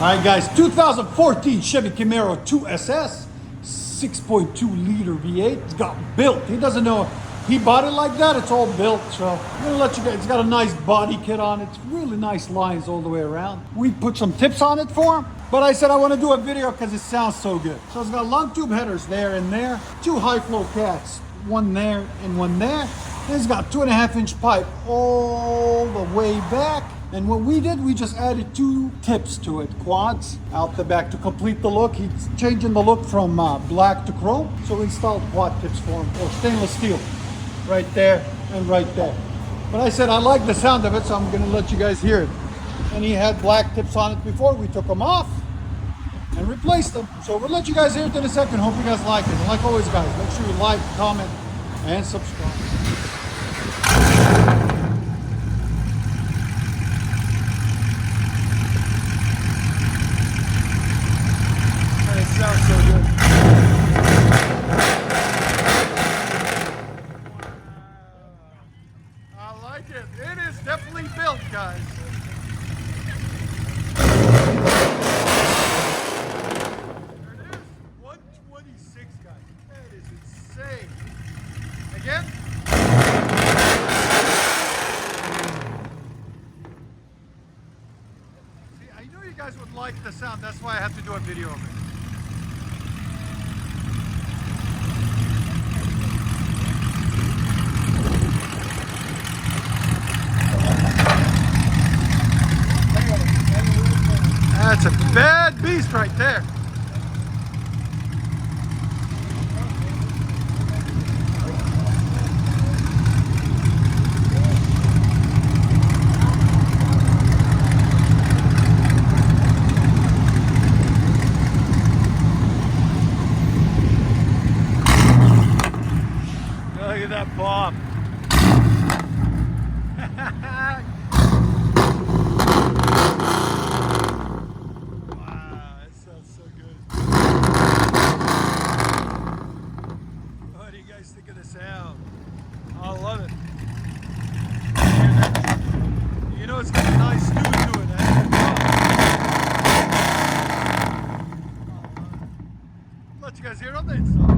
All right, guys, 2014 Chevy Camaro 2SS, 6.2 liter V8. It's got built. He doesn't know he bought it like that. It's all built. So I'm gonna let you guys. It's got a nice body kit on it. It's really nice lines all the way around. We put some tips on it for him, but I said I want to do a video because it sounds so good. So it's got long tube headers there and there, two high flow cats, one there and one there. And it's got 2.5-inch pipe all the way back. And what we did, we just added two tips to it, quads out the back to complete the look. He's changing the look from black to chrome. So we installed quad tips for him, or stainless steel, right there and right there. But I said, I like the sound of it, so I'm gonna let you guys hear it. And he had black tips on it before. We took them off and replaced them. So we'll let you guys hear it in a second. Hope you guys like it. And like always, guys, make sure you like, comment, and subscribe. Sounds so good. I like it. It is definitely built, guys. There it is. 126, guys. That is insane. Again. See, I knew you guys would like the sound. That's why I have to do a video of it. That's a bad beast right there. Look at that bomb. Think of the sound. I love it. You know it's got a nice stew to it, eh? Let you guys hear it on the inside.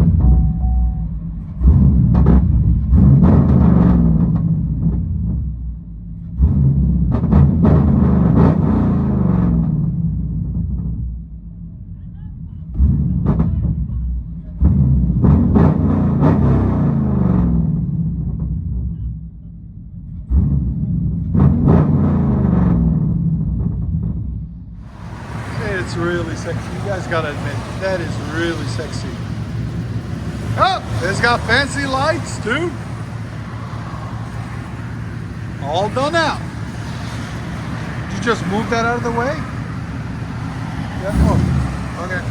It's really sexy. You guys gotta admit, that is really sexy. Oh, it's got fancy lights, dude. All done out. Did you just move that out of the way? Yeah. Oh, okay.